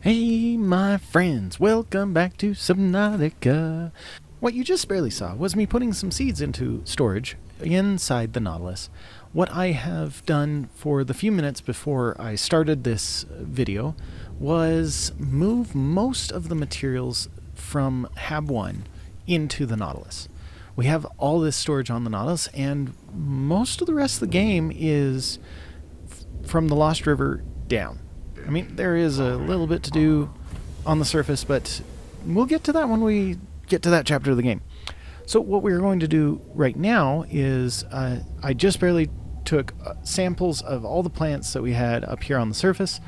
Hey, my friends, welcome back to Subnautica. What you just barely saw was me putting some seeds into storage inside the Nautilus. What I have done for the few minutes before I started this video was move most of the materials from Hab 1 into the Nautilus. We have all this storage on the Nautilus, and most of the rest of the game is from the Lost River down. I mean, there is a little bit to do on the surface, but we'll get to that when we get to that chapter of the game. So what we're going to do right now is I just barely took samples of all the plants that we had up here on the surface,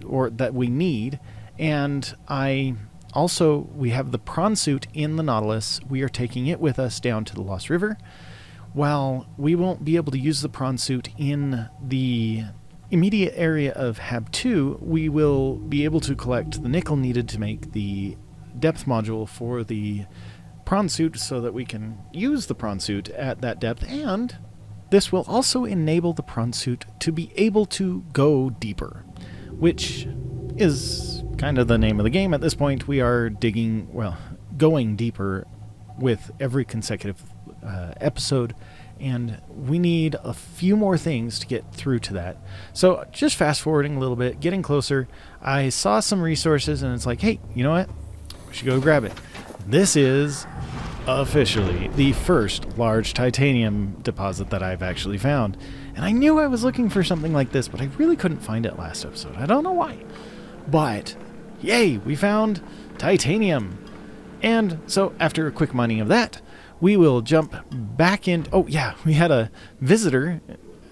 or that we need, and we have the prawn suit in the Nautilus. We are taking it with us down to the Lost River. While we won't be able to use the prawn suit in the immediate area of Hab 2, we will be able to collect the nickel needed to make the depth module for the prawn suit so that we can use the prawn suit at that depth, and this will also enable the prawn suit to be able to go deeper, which is kind of the name of the game at this point. We are going deeper with every consecutive episode, and we need a few more things to get through to that. So just fast forwarding a little bit, getting closer, I saw some resources and it's like, hey, you know what? We should go grab it. This is officially the first large titanium deposit that I've actually found. And I knew I was looking for something like this, but I really couldn't find it last episode. I don't know why. But, yay, we found titanium. And so after a quick mining of that, we will jump back in. Oh, yeah, we had a visitor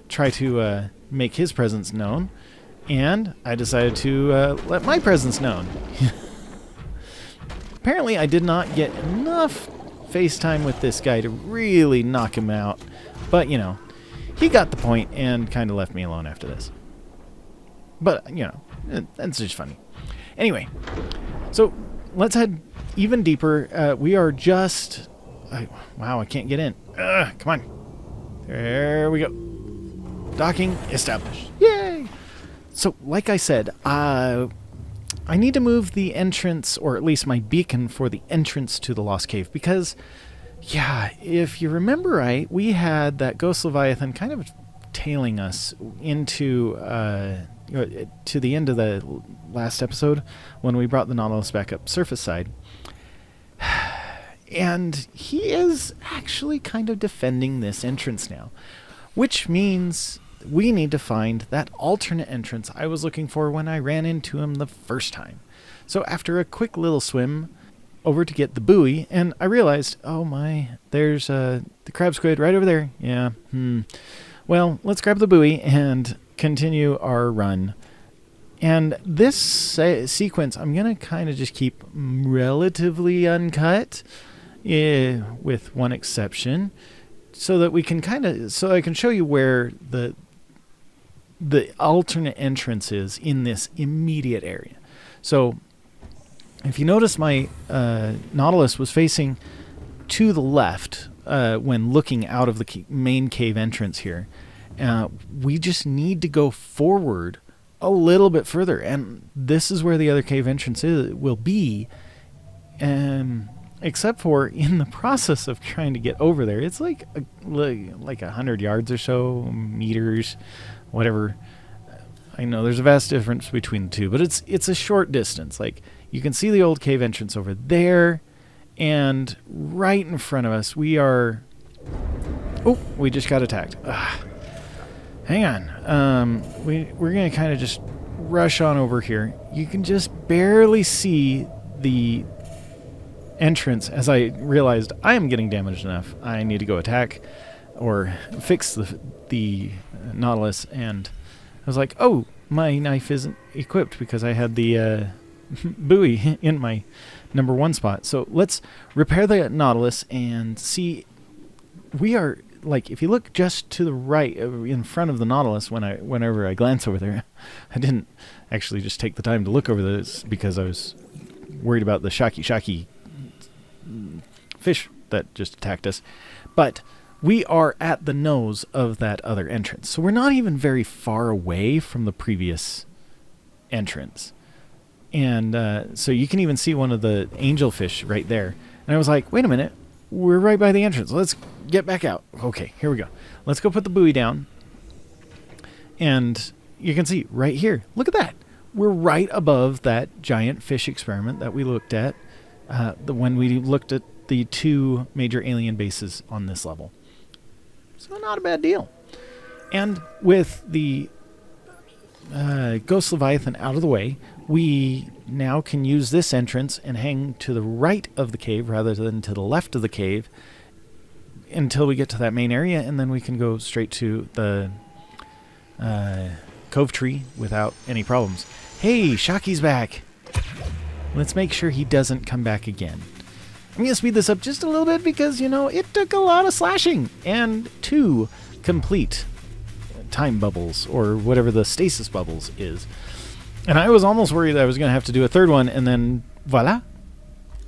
try to make his presence known, and I decided to let my presence known. Apparently, I did not get enough FaceTime with this guy to really knock him out, but, you know, he got the point and kind of left me alone after this. But, you know, that's just funny. Anyway, so let's head even deeper. We are just... wow, I can't get in. Come on. There we go. Docking established. Yay! So, like I said, I need to move the entrance, or at least my beacon for the entrance to the Lost Cave, because, yeah, if you remember right, we had that Ghost Leviathan kind of tailing us into to the end of the last episode when we brought the Nautilus back up surface side. And he is actually kind of defending this entrance now, which means we need to find that alternate entrance I was looking for when I ran into him the first time. So after a quick little swim over to get the buoy, and I realized, oh my, there's the crab squid right over there. Yeah, Well, let's grab the buoy and continue our run. And this sequence, I'm going to kind of just keep relatively uncut, with one exception, so that we can so I can show you where the alternate entrance is in this immediate area. So if you notice, my Nautilus was facing to the left when looking out of the main cave entrance here. We just need to go forward a little bit further, and this is where the other cave entrance will be. Except for in the process of trying to get over there, it's like 100 yards or so, meters, whatever. I know there's a vast difference between the two, but it's a short distance. Like, you can see the old cave entrance over there, and right in front of us we are... Oh, we just got attacked. Hang on. We're going to kind of just rush on over here. You can just barely see the entrance as I realized I am getting damaged enough. I need to go attack or fix the Nautilus, and I was like, oh, my knife isn't equipped because I had the buoy in my number 1 spot. So let's repair the Nautilus and see. We are, like, if you look just to the right in front of the Nautilus, whenever I glance over there, I didn't actually just take the time to look over this because I was worried about the shocky fish that just attacked us. But we are at the nose of that other entrance, so we're not even very far away from the previous entrance. And so you can even see one of the angelfish right there. And I was like, wait a minute, we're right by the entrance. Let's get back out. Okay, here we go. Let's go put the buoy down. And you can see right here, look at that. We're right above that giant fish experiment that we looked at when we looked at the 2 major alien bases on this level. So not a bad deal. And with the Ghost Leviathan out of the way, we now can use this entrance and hang to the right of the cave rather than to the left of the cave until we get to that main area, and then we can go straight to the cove tree without any problems. Hey, Shaki's back. Let's make sure he doesn't come back again. I'm going to speed this up just a little bit because, you know, it took a lot of slashing and 2 complete time bubbles, or whatever the stasis bubbles is. And I was almost worried I was going to have to do a 3rd one, and then voila,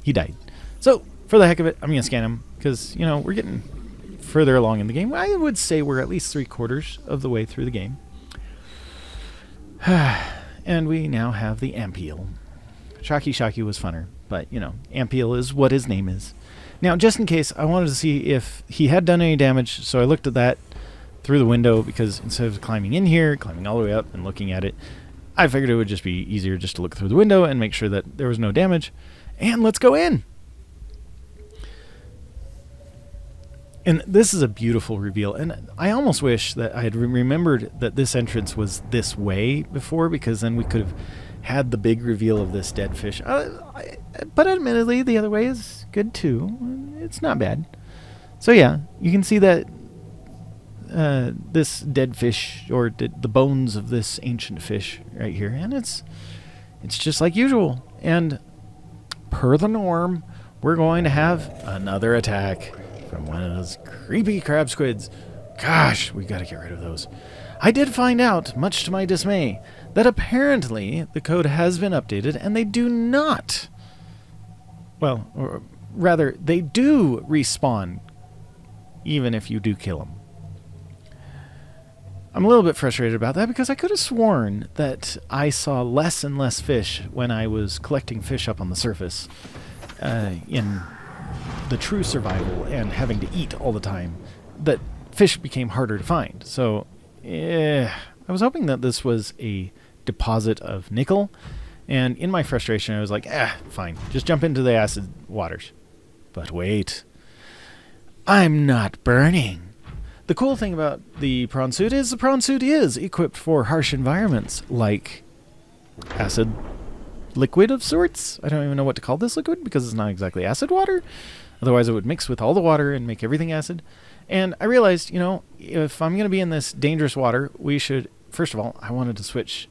he died. So, for the heck of it, I'm going to scan him because, you know, we're getting further along in the game. I would say we're at least 3/4 of the way through the game. And we now have the Ampiel. Shaki was funner, but, you know, Ampiel is what his name is. Now, just in case, I wanted to see if he had done any damage, so I looked at that through the window, because instead of climbing in here, climbing all the way up and looking at it, I figured it would just be easier just to look through the window and make sure that there was no damage. And let's go in! And this is a beautiful reveal, and I almost wish that I had remembered that this entrance was this way before, because then we could have had the big reveal of this dead fish. But admittedly, the other way is good too. It's not bad. So yeah, you can see that this dead fish, or the bones of this ancient fish right here, and it's just like usual. And per the norm, we're going to have another attack from one of those creepy crab squids. Gosh, we got to get rid of those. I did find out, much to my dismay, that apparently the code has been updated and they do not, well, or rather, they do respawn even if you do kill them. I'm a little bit frustrated about that because I could have sworn that I saw less and less fish when I was collecting fish up on the surface in the true survival and having to eat all the time, that fish became harder to find. So I was hoping that this was a deposit of nickel, and in my frustration I was like, fine, just jump into the acid waters. But wait, I'm not burning. The cool thing about the prawn suit is the prawn suit is equipped for harsh environments like acid liquid of sorts. I don't even know what to call this liquid because it's not exactly acid water. Otherwise it would mix with all the water and make everything acid. And I realized, you know, if I'm going to be in this dangerous water, we should, first of all, I wanted to switch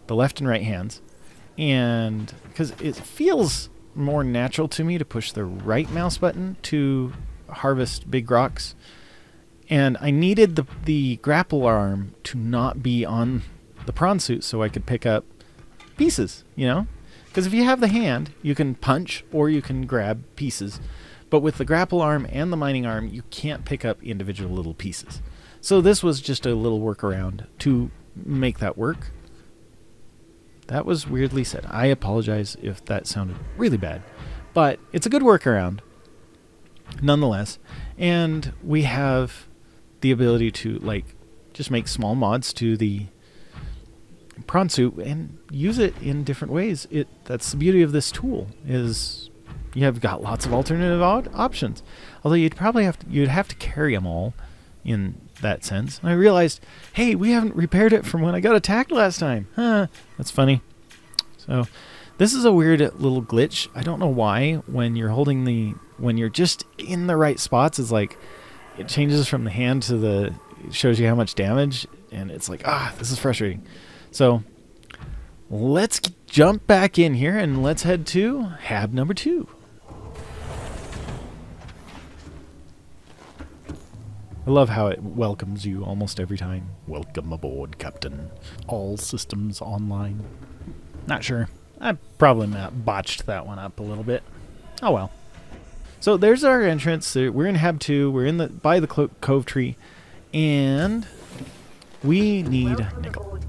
the left and right hands. And because it feels more natural to me to push the right mouse button to harvest big rocks. And I needed the grapple arm to not be on the prawn suit so I could pick up pieces, you know? Because if you have the hand, you can punch or you can grab pieces. But with the grapple arm and the mining arm, you can't pick up individual little pieces. So this was just a little workaround to make that work. That was weirdly said. I apologize if that sounded really bad. But it's a good workaround, nonetheless. And we have the ability to, like, just make small mods to the prawn suit and use it in different ways. That's the beauty of this tool, is you have got lots of alternative options. Although you'd have to carry them all in that sense. And I realized, hey, we haven't repaired it from when I got attacked last time. Huh, that's funny. So this is a weird little glitch. I don't know why when you're when you're just in the right spots, it's like it changes from the hand to it shows you how much damage, and it's like, this is frustrating. So let's jump back in here and let's head to hab number 2. I love how it welcomes you almost every time. Welcome aboard, Captain. All systems online. Not sure. I probably botched that one up a little bit. Oh well. So there's our entrance. We're in hab 2. We're by the cove tree. And we need nickel.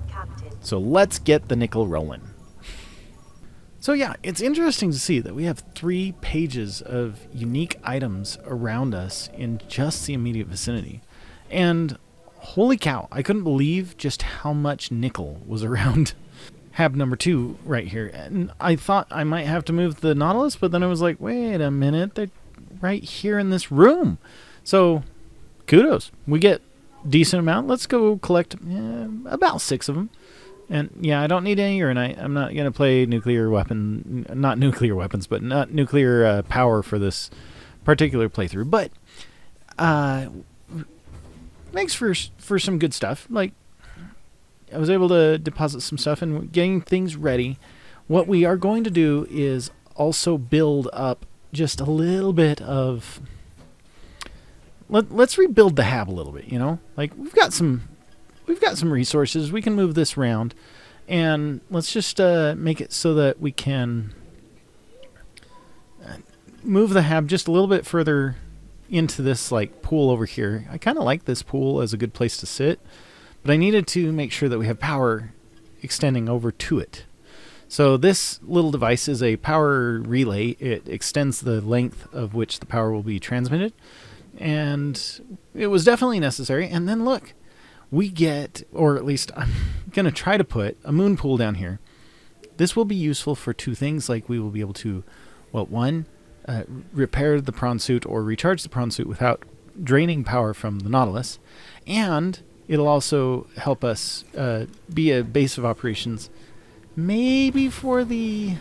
So let's get the nickel rolling. So yeah, it's interesting to see that we have 3 pages of unique items around us in just the immediate vicinity. And holy cow, I couldn't believe just how much nickel was around hab number 2 right here. And I thought I might have to move the Nautilus, but then I was like, wait a minute, they're right here in this room. So kudos. We get decent amount. Let's go collect about 6 of them. And yeah, I don't need any uranite. I'm not going to play nuclear weapon, not nuclear weapons, but not nuclear power for this particular playthrough. But makes for some good stuff. Like, I was able to deposit some stuff and getting things ready. What we are going to do is also build up just a little bit of... Let's rebuild the hab a little bit, you know? Like, we've got some resources. We can move this around, and let's just make it so that we can move the hab just a little bit further into this like pool over here. I kind of like this pool as a good place to sit, but I needed to make sure that we have power extending over to it. So this little device is a power relay. It extends the length of which the power will be transmitted, and it was definitely necessary. And then look, we get, or at least I'm going to try to put a moon pool down here. This will be useful for 2 things. Like, we will be able to, well, one, repair the prawn suit or recharge the prawn suit without draining power from the Nautilus. And it'll also help us be a base of operations, maybe for the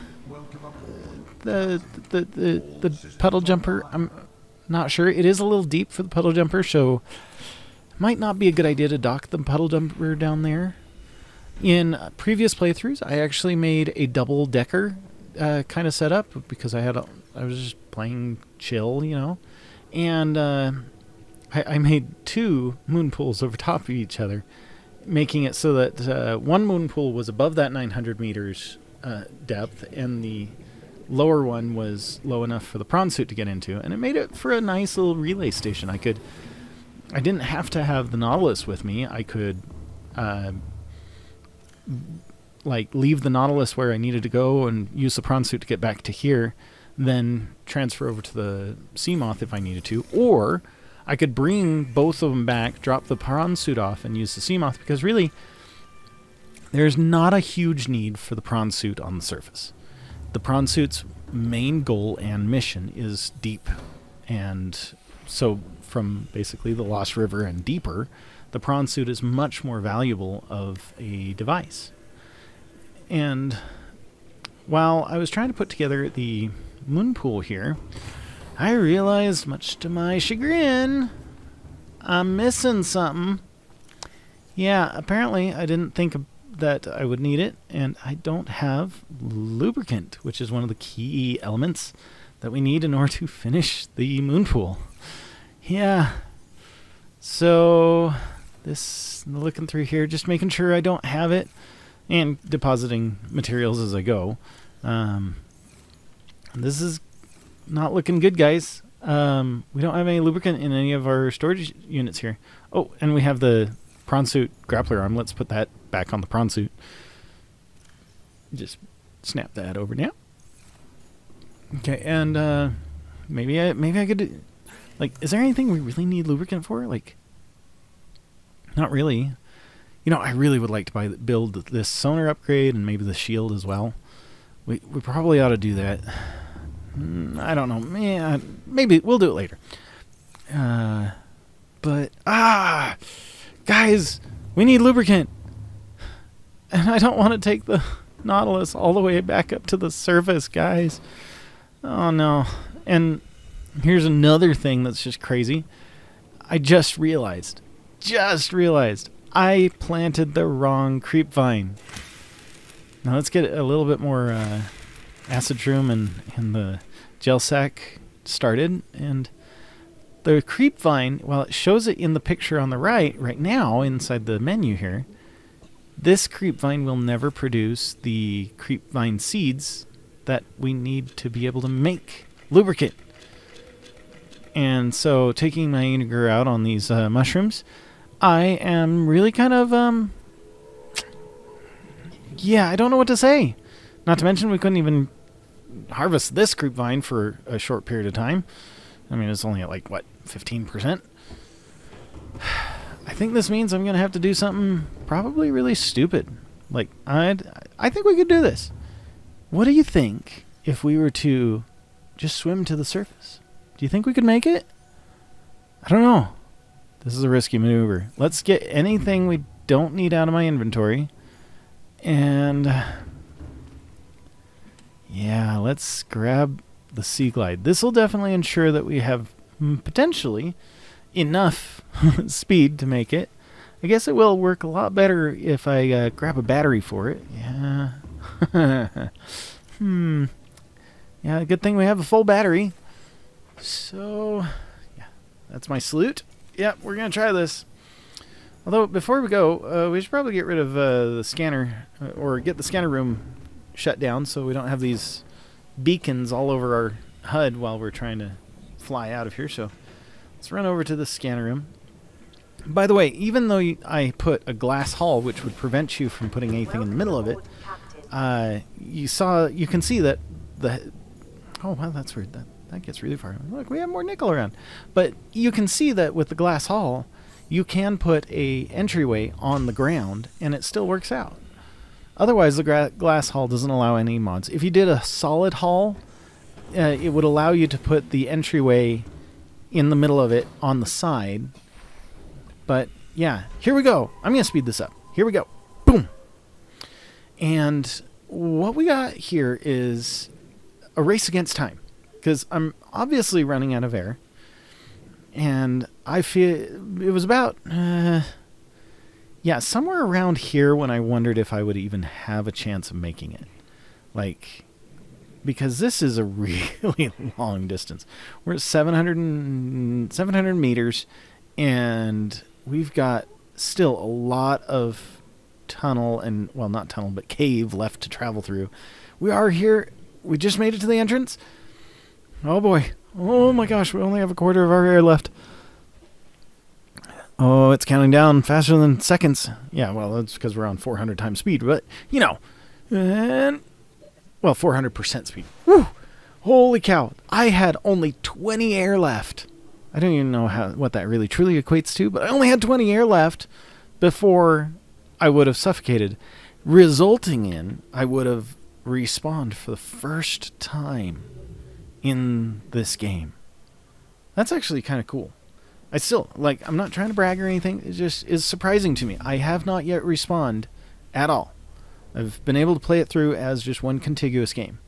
puddle jumper. I'm not sure. It is a little deep for the puddle jumper, so might not be a good idea to dock the puddle jumper down there. In previous playthroughs, I actually made a double-decker kind of setup because I was just playing chill, you know, and I made 2 moon pools over top of each other, making it so that one moon pool was above that 900 meters depth, and the lower one was low enough for the prawn suit to get into, and it made it for a nice little relay station. I didn't have to have the Nautilus with me. I could like leave the Nautilus where I needed to go and use the prawn suit to get back to here, then transfer over to the Seamoth if I needed to, or I could bring both of them back, drop the prawn suit off, and use the Seamoth, because really there's not a huge need for the prawn suit on the surface. The prawn suit's main goal and mission is deep, and so from basically the Lost River and deeper, the prawn suit is much more valuable of a device. And while I was trying to put together the moon pool here, I realized, much to my chagrin, I'm missing something. Yeah, apparently I didn't think that I would need it, and I don't have lubricant, which is one of the key elements that we need in order to finish the moon pool. Yeah. So looking through here, just making sure I don't have it, and depositing materials as I go. This is not looking good, guys. We don't have any lubricant in any of our storage units here. Oh, and we have the prawn suit grappler arm. Let's put that back on the prawn suit. Just snap that over now. Okay, and maybe I could, like, is there anything we really need lubricant for? Like, not really. You know, I really would like to build this sonar upgrade and maybe the shield as well. We probably ought to do that. I don't know. Man, maybe we'll do it later. But guys, we need lubricant, and I don't want to take the Nautilus all the way back up to the surface, guys. Oh no! And here's another thing that's just crazy. I just realized I planted the wrong creep vine. Now let's get a little bit more acid shroom and the gel sac started. And the creep vine, while it shows it in the picture on the right now inside the menu here, this creep vine will never produce the creep vine seeds that we need to be able to make lubricant. And so taking my vinegar out on these mushrooms, I am really kind of, I don't know what to say. Not to mention we couldn't even harvest this creep vine for a short period of time. I mean, it's only at like, what, 15%? I think this means I'm going to have to do something probably really stupid. Like, I think we could do this. What do you think if we were to just swim to the surface? Do you think we could make it? I don't know. This is a risky maneuver. Let's get anything we don't need out of my inventory. And yeah, let's grab the Sea Glide. This will definitely ensure that we have potentially enough speed to make it. I guess it will work a lot better if I grab a battery for it. Yeah. Yeah, good thing we have a full battery. So, yeah, that's my salute. Yep, we're going to try this. Although, before we go, we should probably get rid of the scanner, or get the scanner room shut down so we don't have these beacons all over our HUD while we're trying to fly out of here. So, let's run over to the scanner room. By the way, even though I put a glass hull, which would prevent you from putting anything in the middle of it, you can see that the... Oh, wow, that's weird. That gets really far. Look, we have more nickel around. But you can see that with the glass hull, you can put a entryway on the ground, and it still works out. Otherwise, the glass hull doesn't allow any mods. If you did a solid hull, it would allow you to put the entryway in the middle of it on the side. But, yeah, here we go. I'm going to speed this up. Here we go. Boom. And what we got here is a race against time. Because I'm obviously running out of air. And I feel it was about, somewhere around here when I wondered if I would even have a chance of making it. Like, because this is a really long distance. We're at 700 meters, and we've got still a lot of tunnel and, well, not tunnel, but cave left to travel through. We are here. We just made it to the entrance. Oh, boy. Oh, my gosh. We only have a quarter of our air left. Oh, it's counting down faster than seconds. Yeah, well, that's because we're on 400 times speed, but, you know. And, well, 400% speed. Woo! Holy cow. I had only 20 air left. I don't even know what that really truly equates to, but I only had 20 air left before I would have suffocated, resulting in I would have respawned for the first time in this game. That's actually kind of cool. I still, I'm not trying to brag or anything. It just is surprising to me. I have not yet respawned at all. I've been able to play it through as just one contiguous game.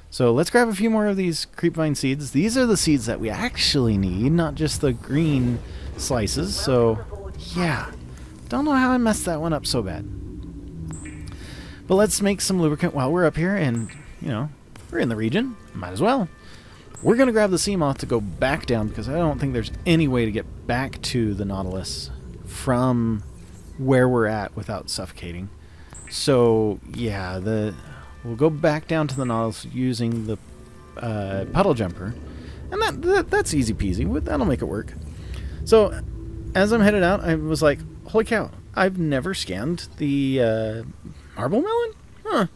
So let's grab a few more of these creepvine seeds. These are the seeds that we actually need, not just the green slices. So, yeah. Don't know how I messed that one up so bad. But let's make some lubricant while we're up here, and, you know, we're in the region. Might as well. We're going to grab the sea moth to go back down, because I don't think there's any way to get back to the Nautilus from where we're at without suffocating. So, yeah, we'll go back down to the Nautilus using the puddle jumper. And that's easy peasy. That'll make it work. So, as I'm headed out, I was like, holy cow, I've never scanned the marble melon? Huh.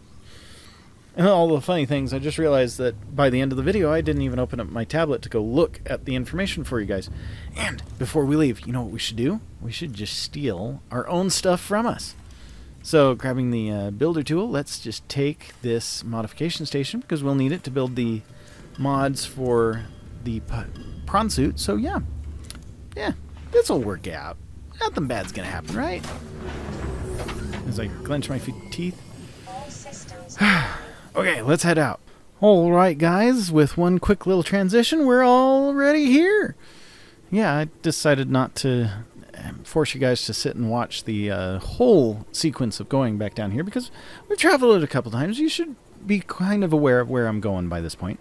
And all the funny things, I just realized that by the end of the video, I didn't even open up my tablet to go look at the information for you guys. And before we leave, you know what we should do? We should just steal our own stuff from us. So, grabbing the builder tool, let's just take this modification station, because we'll need it to build the mods for the prawn suit. So, yeah, this will work out. Nothing bad's going to happen, right? As I clench my teeth. Okay, let's head out. All right, guys, with one quick little transition, we're already here. Yeah, I decided not to force you guys to sit and watch the whole sequence of going back down here, because we've traveled it a couple times. You should be kind of aware of where I'm going by this point.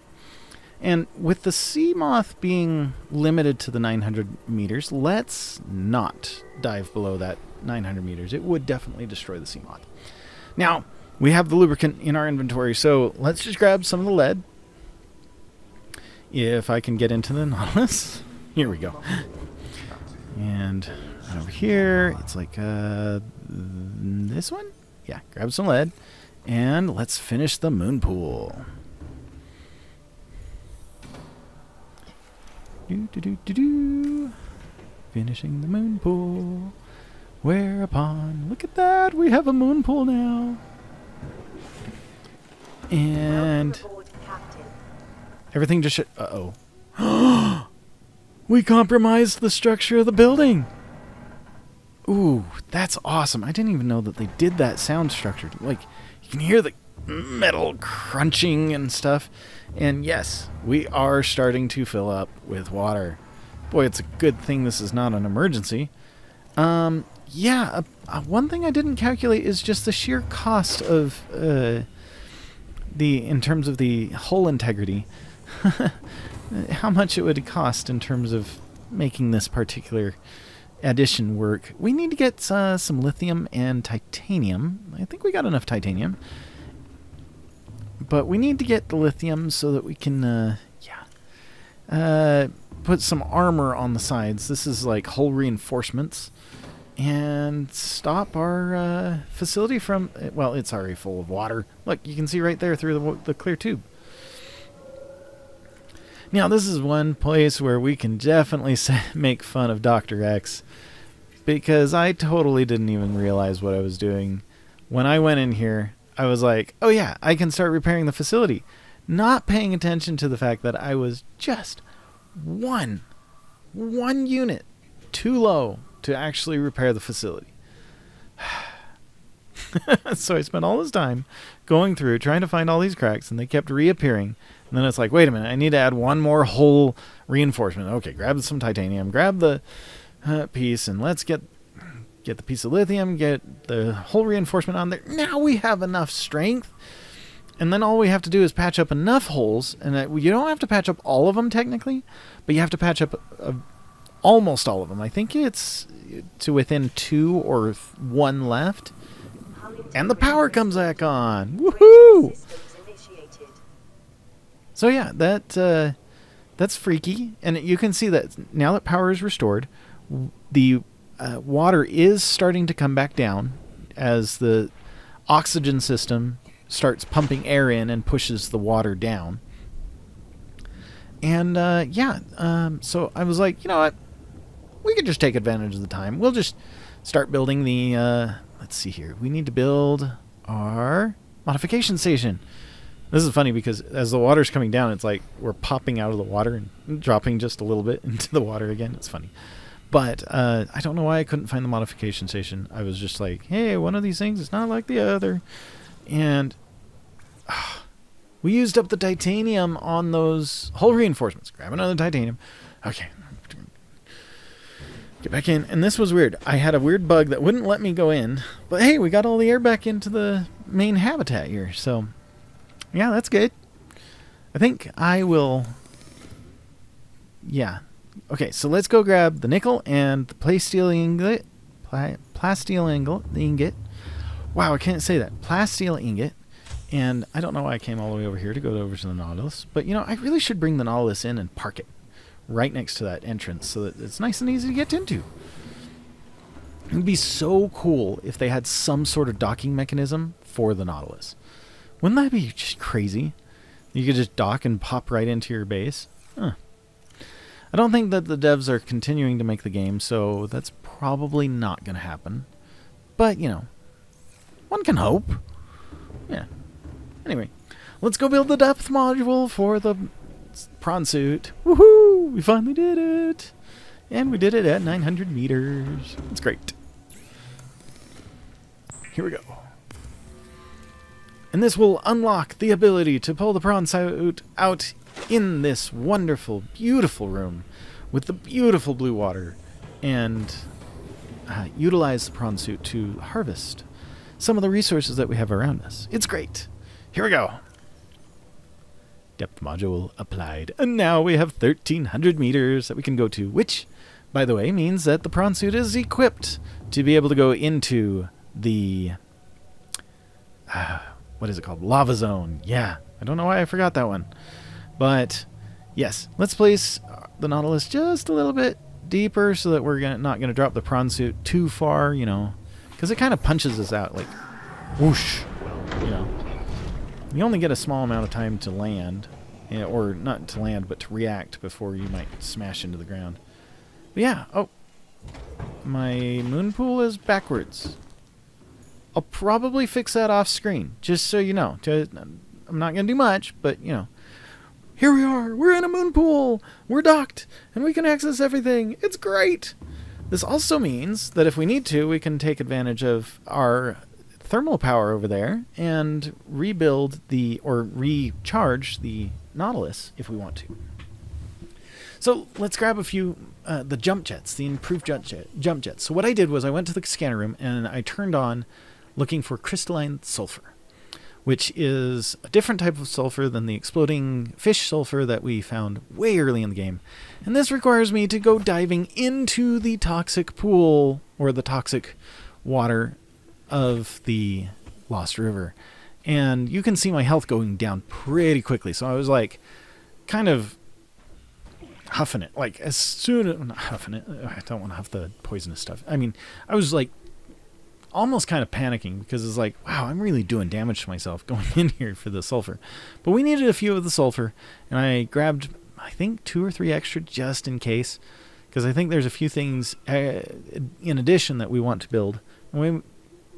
And with the sea moth being limited to the 900 meters, let's not dive below that 900 meters. It would definitely destroy the sea moth. Now, we have the lubricant in our inventory, so let's just grab some of the lead. If I can get into the Nautilus. Here we go. And right over here, it's like this one? Yeah, grab some lead. And let's finish the moon pool. Finishing the moon pool. Whereupon, look at that, we have a moon pool now. And everything just uh-oh. We compromised the structure of the building. Ooh, that's awesome. I didn't even know that they did that sound structure. Like, you can hear the metal crunching and stuff. And yes, we are starting to fill up with water. Boy, it's a good thing this is not an emergency. Yeah, one thing I didn't calculate is just the sheer cost of in terms of the hull integrity. How much it would cost in terms of making this particular addition work. We need to get some lithium and titanium. I think we got enough titanium. But we need to get the lithium so that we can, put some armor on the sides. This is like hull reinforcements. And stop our facility from... Well, it's already full of water. Look, you can see right there through the clear tube. Now, this is one place where we can definitely make fun of Dr. X. Because I totally didn't even realize what I was doing. When I went in here, I was like, oh yeah, I can start repairing the facility. Not paying attention to the fact that I was just one unit too low to actually repair the facility. So I spent all this time going through, trying to find all these cracks, and they kept reappearing. And then it's like, wait a minute, I need to add one more hull reinforcement. Okay, grab some titanium, grab the piece, and let's get the piece of lithium, get the hull reinforcement on there. Now we have enough strength. And then all we have to do is patch up enough holes. And you don't have to patch up all of them, technically, but you have to patch up almost all of them. I think it's to within 2 or 1 left. And the power comes back on. Woohoo! So yeah, that's freaky. And you can see that now that power is restored, the water is starting to come back down as the oxygen system starts pumping air in and pushes the water down. And so I was like, you know what? We could just take advantage of the time. We'll just start building the... let's see here. We need to build our modification station. This is funny because as the water's coming down, it's like we're popping out of the water and dropping just a little bit into the water again. It's funny. But I don't know why I couldn't find the modification station. I was just like, hey, one of these things is not like the other. And we used up the titanium on those hull reinforcements. Grab another titanium. Okay. Get back in. And this was weird. I had a weird bug that wouldn't let me go in. But hey, we got all the air back into the main habitat here. So, yeah, that's good. I think I will... Yeah. Okay, so let's go grab the nickel and the plasteel ingot. Plasteel ingot. Wow, I can't say that. Plasteel ingot. And I don't know why I came all the way over here to go over to the Nautilus. But, you know, I really should bring the Nautilus in and park it right next to that entrance so that it's nice and easy to get into. It would be so cool if they had some sort of docking mechanism for the Nautilus. Wouldn't that be just crazy? You could just dock and pop right into your base. Huh. I don't think that the devs are continuing to make the game, so that's probably not going to happen. But, you know, one can hope. Yeah. Anyway, let's go build the depth module for the prawn suit. Woohoo! We finally did it! And we did it at 900 meters. It's great. Here we go. And this will unlock the ability to pull the prawn suit out in this wonderful, beautiful room with the beautiful blue water and utilize the prawn suit to harvest some of the resources that we have around us. It's great. Here we go. Depth module applied. And now we have 1,300 meters that we can go to, which, by the way, means that the prawn suit is equipped to be able to go into the... what is it called? Lava zone. Yeah. I don't know why I forgot that one. But, yes. Let's place the Nautilus just a little bit deeper so that we're not going to drop the prawn suit too far, you know. Because it kind of punches us out, like, whoosh. you know. You only get a small amount of time to land, or not to land, but to react before you might smash into the ground. But yeah, oh, my moon pool is backwards. I'll probably fix that off screen, just so you know. I'm not going to do much, but, you know. Here we are, we're in a moon pool, we're docked, and we can access everything. It's great! This also means that if we need to, we can take advantage of our thermal power over there and rebuild or recharge the Nautilus if we want to. So let's grab a few, the jump jets, the improved jump jets. So what I did was I went to the scanner room and I turned on looking for crystalline sulfur, which is a different type of sulfur than the exploding fish sulfur that we found way early in the game. And this requires me to go diving into the toxic pool, or the toxic water of the Lost River. And you can see my health going down pretty quickly. So I was like, kind of huffing it. Like, as soon as, not huffing it, I don't want to huff the poisonous stuff. I mean, I was like, almost kind of panicking because it's like, wow, I'm really doing damage to myself going in here for the sulfur. But we needed a few of the sulfur, and I grabbed, I think, 2 or 3 extra just in case, because I think there's a few things in addition that we want to build. And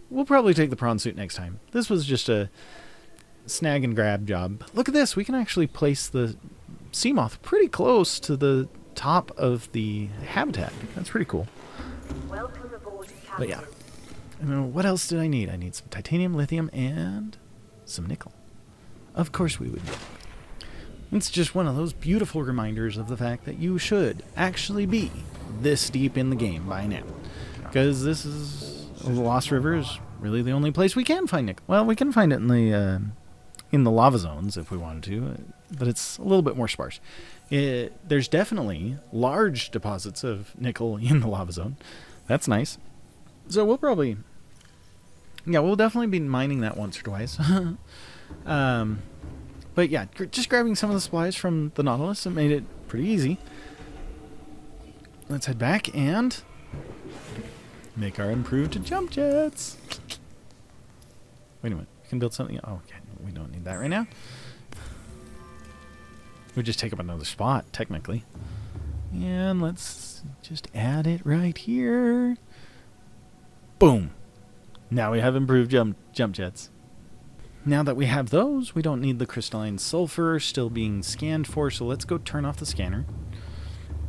we'll probably take the prawn suit next time. This was just a snag and grab job. But look at this, we can actually place the sea moth pretty close to the top of the habitat. That's pretty cool. But yeah. I mean, what else did I need? I need some titanium, lithium, and some nickel. Of course we would need. It's just one of those beautiful reminders of the fact that you should actually be this deep in the game by now. Because this is... the Lost River is really the only place we can find nickel. Well, we can find it in the lava zones if we wanted to, but it's a little bit more sparse. There's definitely large deposits of nickel in the lava zone. That's nice. So we'll probably... yeah, we'll definitely be mining that once or twice. But yeah, just grabbing some of the supplies from the Nautilus, it made it pretty easy. Let's head back and make our improved jump jets. Wait a minute, we can build something... oh, okay, we don't need that right now. We just take up another spot, technically. And let's just add it right here. Boom. Now we have improved jump jets. Now that we have those, we don't need the crystalline sulfur still being scanned for, so let's go turn off the scanner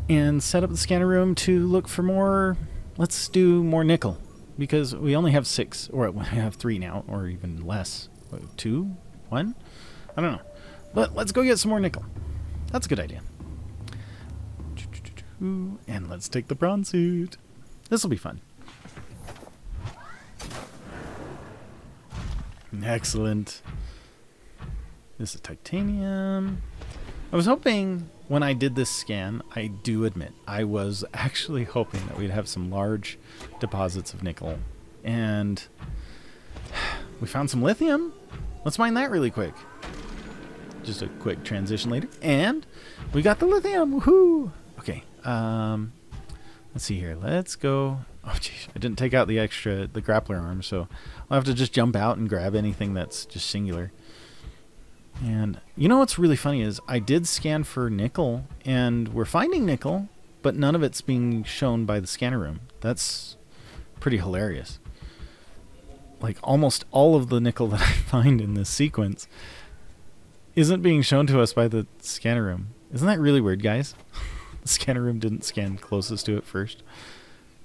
and set up the scanner room to look for more. Let's do more nickel, because we only have 6, or we have 3 now, or even less. 2? 1? I don't know. But let's go get some more nickel. That's a good idea. And let's take the prawn suit. This will be fun. Excellent. This is titanium. I was hoping when I did this scan, I do admit, I was actually hoping that we'd have some large deposits of nickel. And we found some lithium. Let's mine that really quick. Just a quick transition later. And we got the lithium. Woohoo! Okay. Let's see here. Let's go. Oh, jeez. I didn't take out the grappler arm, so I'll have to just jump out and grab anything that's just singular. And you know what's really funny is I did scan for nickel, and we're finding nickel, but none of it's being shown by the scanner room. That's pretty hilarious. Like, almost all of the nickel that I find in this sequence isn't being shown to us by the scanner room. Isn't that really weird, guys? The scanner room didn't scan closest to it first.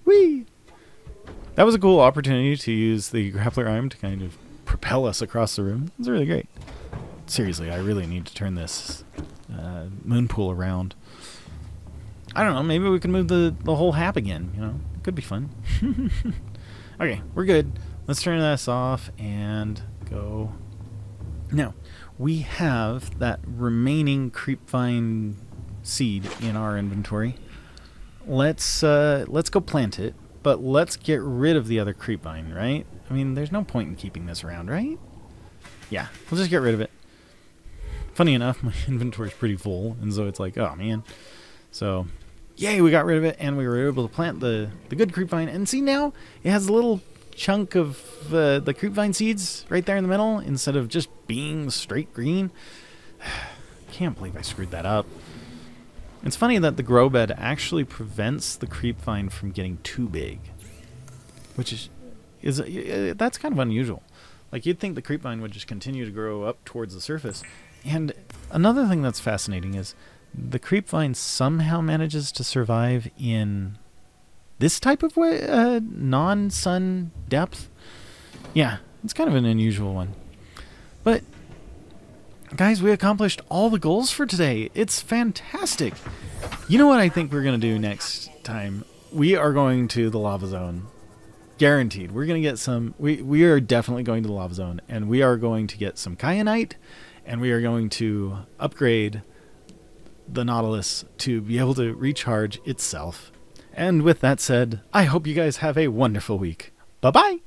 Whee! That was a cool opportunity to use the grappler arm to kind of propel us across the room. It was really great. Seriously, I really need to turn this moon pool around. I don't know, maybe we can move the whole hab again, you know? It could be fun. Okay, we're good. Let's turn this off and go. Now, we have that remaining creepvine seed in our inventory. Let's go plant it, but let's get rid of the other creepvine, right? I mean, there's no point in keeping this around, right? Yeah, we'll just get rid of it. Funny enough, my inventory's pretty full, and so it's like, oh man. So, yay, we got rid of it, and we were able to plant the good creepvine. And see, now it has little chunk of the creepvine seeds right there in the middle instead of just being straight green. Can't believe I screwed that up. It's funny that the grow bed actually prevents the creepvine from getting too big, which is that's kind of unusual. Like, you'd think the creepvine would just continue to grow up towards the surface. And another thing that's fascinating is the creepvine somehow manages to survive in this type of way, non-sun depth. Yeah, it's kind of an unusual one. But guys, we accomplished all the goals for today. It's fantastic. You know what I think we're going to do next time? We are going to the lava zone. Guaranteed. We're going to get some... We are definitely going to the lava zone. And we are going to get some kyanite. And we are going to upgrade the Nautilus to be able to recharge itself. And with that said, I hope you guys have a wonderful week. Bye-bye!